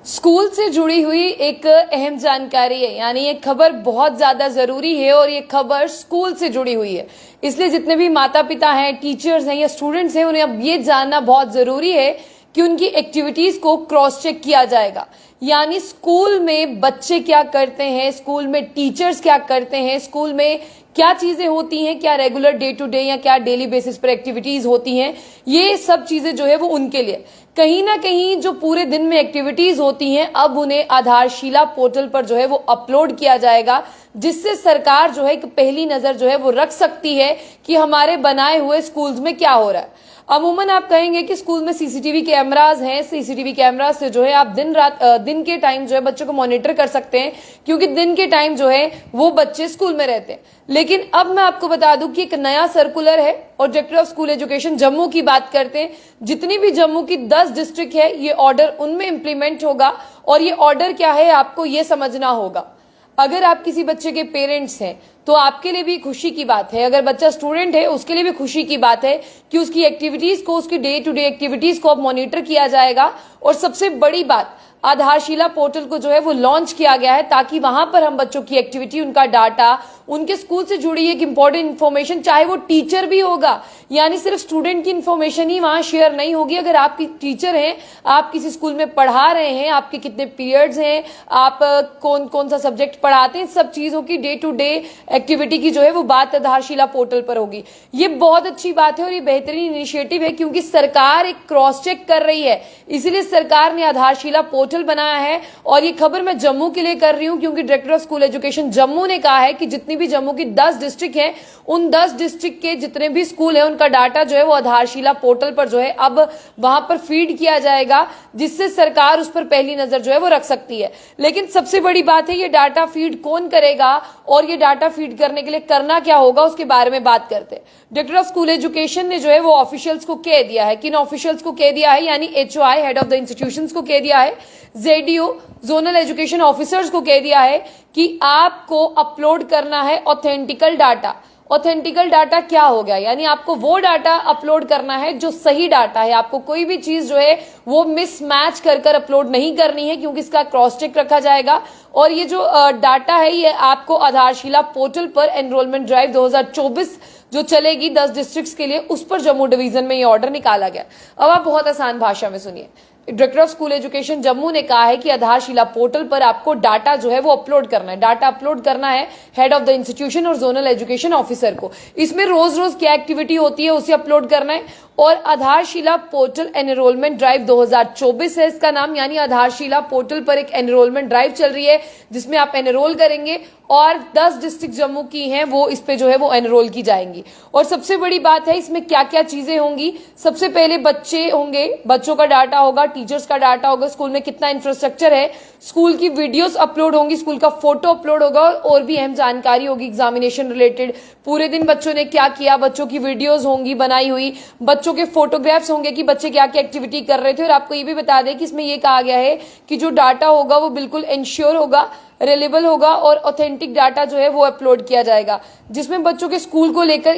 School से जुड़ी हुई एक अहम जानकारी है, यानी ये खबर बहुत ज्यादा जरूरी है और ये खबर स्कूल से जुड़ी हुई है। इसलिए जितने भी माता पिता हैं, टीचर्स हैं या स्टूडेंट्स हैं, उन्हें अब ये जानना बहुत जरूरी है कि उनकी एक्टिविटीज को क्रॉस चेक किया जाएगा। यानी स्कूल में बच्चे क्या करते हैं, स्कूल में टीचर्स क्या करते हैं, स्कूल में क्या चीजें होती हैं, क्या रेगुलर डे टू डे या क्या डेली बेसिस पर एक्टिविटीज होती हैं, ये सब चीजें जो है वो उनके लिए कहीं ना कहीं जो पूरे दिन में एक्टिविटीज होती हैं अब उन्हें आधारशिला पोर्टल पर जो है वो अपलोड किया जाएगा, जिससे सरकार जो है एक पहली नजर जो है वो रख सकती है कि हमारे बनाए हुए स्कूल्स में क्या हो रहा है। अमूमन आप कहेंगे कि स्कूल में सीसीटीवी कैमराज हैं, सीसीटीवी कैमराज से जो है आप दिन के टाइम जो है बच्चों को मॉनिटर कर सकते हैं, क्योंकि दिन के टाइम जो है वो बच्चे स्कूल में रहते हैं। लेकिन अब मैं आपको बता दूं कि एक नया सर्कुलर है और director of school education Jammu की बात करते हैं। जितनी भी जम्मू की 10 डिस्ट्रिक्ट है, ये ऑर्डर उनमें इंप्लीमेंट होगा। और ये ऑर्डर क्या है आपको ये समझना होगा। अगर आप किसी बच्चे के पेरेंट्स हैं तो आपके लिए भी खुशी की बात है, अगर बच्चा स्टूडेंट है उसके लिए भी खुशी की बात है कि उसकी एक्टिविटीज को, उसकी डे टू डे एक्टिविटीज को अब मॉनिटर किया जाएगा। और सबसे बड़ी बात, आधारशिला पोर्टल को जो है वो लॉन्च किया गया है ताकि वहां पर हम बच्चों की एक्टिविटी, उनका डाटा, उनके स्कूल से जुड़ी एक इंपॉर्टेंट इन्फॉर्मेशन, चाहे वो टीचर भी होगा, यानी सिर्फ स्टूडेंट की इन्फॉर्मेशन ही वहां शेयर नहीं होगी। अगर आपकी टीचर हैं, आप किसी स्कूल में पढ़ा रहे हैं, आपके कितने पीरियड्स हैं, आप कौन कौन सा सब्जेक्ट पढ़ाते हैं, सब चीजों की डे टू डे एक्टिविटी की जो है वो बात आधारशिला पोर्टल पर होगी। ये बहुत अच्छी बात है और ये बेहतरीन इनिशिएटिव है, क्योंकि सरकार एक क्रॉस चेक कर रही है, इसीलिए सरकार ने आधारशिला पोर्टल बनाया है। और ये खबर मैं जम्मू के लिए कर रही हूं क्योंकि director of school education Jammu ने कहा है कि जितनी भी जम्मू की 10 डिस्ट्रिक्ट हैं, उन 10 डिस्ट्रिक्ट के जितने भी स्कूल हैं उनका डाटा जो है वो आधारशिला पोर्टल पर जो है अब वहां पर फीड किया जाएगा, जिससे सरकार उस पर पहली नजर जो है वो रख सकती है। लेकिन सबसे बड़ी बात है, ये डाटा फीड कौन करेगा और ये डाटा फीड करने के लिए करना क्या होगा, उसके बारे में बात करते हैं। डायरेक्टर ऑफ स्कूल एजुकेशन ने जो है वो ऑफिशियल्स को कह दिया है, किन ऑफिशियल्स को कह दिया है, यानी HOI head of the institutions को कह दिया है, ZDO जोनल एजुकेशन ऑफिसर्स को कह दिया है कि आपको अपलोड करना है ऑथेंटिकल डाटा। ऑथेंटिकल डाटा क्या हो गया, यानी आपको वो डाटा अपलोड करना है जो सही डाटा है। आपको कोई भी चीज जो है वो मिसमैच कर अपलोड नहीं करनी है, क्योंकि इसका क्रॉस चेक रखा जाएगा। और ये जो डाटा है ये आपको आधारशिला पोर्टल पर एनरोलमेंट ड्राइव 2024 जो चलेगी 10 डिस्ट्रिक्ट्स के लिए, उस पर जम्मू डिवीजन में ये ऑर्डर निकाला गया। अब आप बहुत आसान भाषा में सुनिए। Director of school education Jammu ने कहा है कि आधारशिला पोर्टल पर आपको डाटा जो है वो अपलोड करना है। डाटा अपलोड करना है हेड ऑफ द इंस्टीट्यूशन और जोनल एजुकेशन ऑफिसर को। इसमें रोज रोज क्या एक्टिविटी होती है उसे अपलोड करना है। और आधारशिला पोर्टल एनरोलमेंट ड्राइव 2024 है इसका नाम, यानी आधारशिला पोर्टल पर एक एनरोलमेंट ड्राइव चल रही है जिसमें आप एनरोल करेंगे और 10 डिस्ट्रिक्ट जम्मू की हैं वो इस पे जो है वो एनरोल की जाएंगी। और सबसे बड़ी बात है इसमें क्या क्या चीजें होंगी। सबसे पहले बच्चे होंगे, बच्चों का डाटा होगा, टीचर्स का डाटा होगा, स्कूल में कितना इंफ्रास्ट्रक्चर है, स्कूल की वीडियोस अपलोड होंगी, स्कूल का फोटो अपलोड होगा और भी अहम जानकारी होगी एग्जामिनेशन रिलेटेड। पूरे दिन बच्चों ने क्या किया, बच्चों की वीडियोस होंगी बनाई हुई, बच्चों के फोटोग्राफ्स होंगे कि बच्चे क्या क्या एक्टिविटी कर रहे थे। और आपको ये भी बता दें कि इसमें ये कहा गया है कि जो डाटा होगा वो बिल्कुल इंश्योर होगा, रिलेबल होगा और ऑथेंटिक डाटा जो है वो अपलोड किया जाएगा, जिसमें बच्चों के स्कूल को लेकर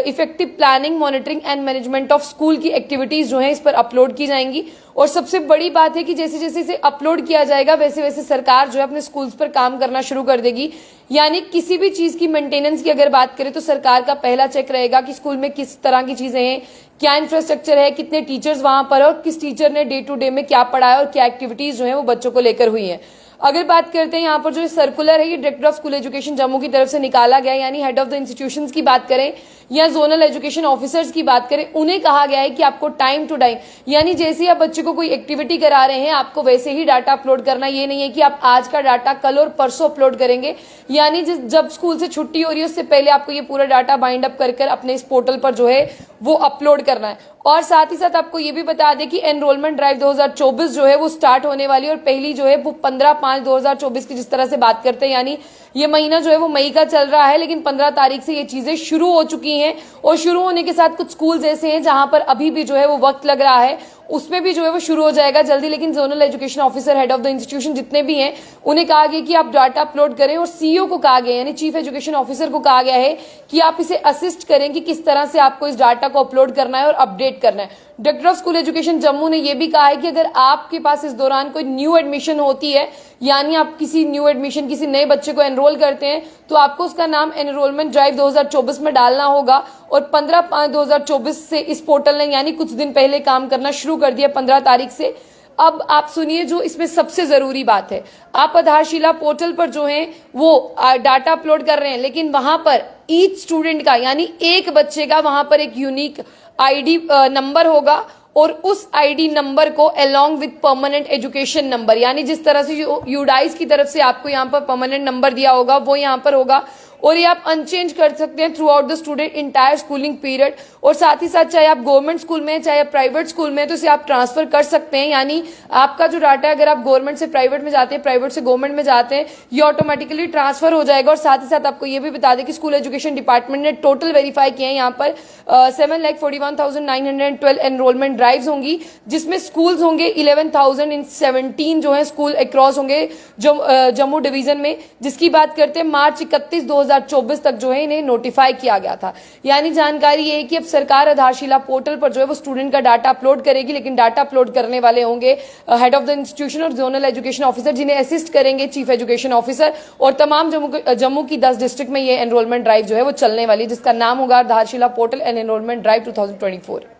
effective planning, monitoring and management of school की एक्टिविटीज जो है इस पर अपलोड की जाएंगी। और सबसे बड़ी बात है कि जैसे जैसे इसे अपलोड किया जाएगा वैसे वैसे सरकार जो है अपने स्कूल्स पर काम करना शुरू कर देगी। यानी किसी भी चीज की मेंटेनेंस की अगर बात करें तो सरकार का पहला चेक रहेगा कि स्कूल में किस तरह की चीजें हैं, क्या इंफ्रास्ट्रक्चर है, कितने टीचर्स वहां पर और किस टीचर ने डे टू डे में क्या पढ़ाया और क्या एक्टिविटीज जो है वो बच्चों को लेकर हुई है। अगर बात करते हैं यहाँ पर जो सर्कुलर है ये director of school education Jammu की तरफ से निकाला गया, यानी हेड ऑफ द इंस्टीट्यूशंस की बात करें या जोनल एजुकेशन ऑफिसर्स की बात करें, उन्हें कहा गया है कि आपको टाइम टू टाइम, यानी जैसे आप बच्चे को कोई एक्टिविटी करा रहे हैं आपको वैसे ही डाटा अपलोड करना। ये नहीं है कि आप आज का डाटा कल और परसों अपलोड करेंगे, यानी जब स्कूल से छुट्टी हो रही है उससे पहले आपको ये पूरा डाटा बाइंड अप कर अपने इस पोर्टल पर जो है वो अपलोड करना है। और साथ ही साथ आपको ये भी बता दें कि एनरोलमेंट ड्राइव 2024 जो है वो स्टार्ट होने वाली है और पहली जो है वो 15/5/2024 की जिस तरह से बात करते हैं, यानी ये महीना जो है वो मई का चल रहा है, लेकिन 15 तारीख से ये चीजें शुरू हो चुकी हैं और शुरू होने के साथ कुछ स्कूल्स ऐसे हैं जहां पर अभी भी जो है वो वक्त लग रहा है, उसमें भी जो है वो शुरू हो जाएगा जल्दी। लेकिन zonal education officer, head of the institution जितने भी हैं, उन्हें कहा गया कि आप डाटा अपलोड करें और सीईओ को कहा गया यानी चीफ एजुकेशन ऑफिसर को कहा गया है कि आप इसे असिस्ट करें कि किस तरह से आपको इस डाटा को अपलोड करना है और अपडेट करना है। Director of school education Jammu ने यह भी कहा है कि अगर आपके पास इस दौरान कोई न्यू एडमिशन होती है, यानी आप किसी न्यू एडमिशन किसी नए बच्चे को एनरोल करते हैं, तो आपको उसका नाम एनरोलमेंट ड्राइव 2024 में डालना होगा। और 15/5/2024 से इस पोर्टल ने यानी कुछ दिन पहले काम करना शुरू कर दिया, 15 तारीख से। अब आप सुनिए जो इसमें सबसे जरूरी बात है, आप आधारशिला पोर्टल पर जो है वो डाटा अपलोड कर रहे हैं, लेकिन वहां पर ईच स्टूडेंट का यानी एक बच्चे का वहां पर एक यूनिक आईडी नंबर होगा और उस आईडी नंबर को along with permanent education number, यानी जिस तरह से यूडाइस की तरफ से आपको यहाँ पर परमानेंट नंबर दिया होगा वो यहाँ पर होगा और ये आप अनचेंज कर सकते हैं through out the student entire schooling period. और साथ ही साथ चाहे आप गवर्नमेंट स्कूल में चाहे आप प्राइवेट स्कूल में, तो इसे आप ट्रांसफर कर सकते हैं। यानी आपका जो डाटा है, अगर आप गवर्नमेंट से प्राइवेट में जाते हैं, प्राइवेट से गवर्नमेंट में जाते हैं, ये ऑटोमेटिकली ट्रांसफर हो जाएगा। और साथ ही साथ आपको ये भी बता दें कि स्कूल एजुकेशन डिपार्टमेंट ने टोटल वेरीफाई किए हैं, यहाँ पर 7,41,912 एनरोलमेंट ड्राइव्स होंगी, जिसमें स्कूल्स होंगे 11,017 जो है स्कूल अक्रॉस होंगे जम्मू डिवीजन में, जिसकी बात करते हैं मार्च 31, 2024 तक जो है इन्हें नोटिफाई किया गया था। यानी जानकारी ये है कि अब सरकार आधारशिला पोर्टल पर जो है वो स्टूडेंट का डाटा अपलोड करेगी, लेकिन डाटा अपलोड करने वाले होंगे हेड ऑफ द इंस्टीट्यूशन और जोनल एजुकेशन ऑफिसर, जिन्हें असिस्ट करेंगे चीफ एजुकेशन ऑफिसर। और तमाम जम्मू की 10 डिस्ट्रिक्ट में ये एनरोलमेंट ड्राइव जो है वो चलने वाली है, जिसका नाम होगा आधारशिला पोर्टल एंड एनरोलमेंट ड्राइव 2024।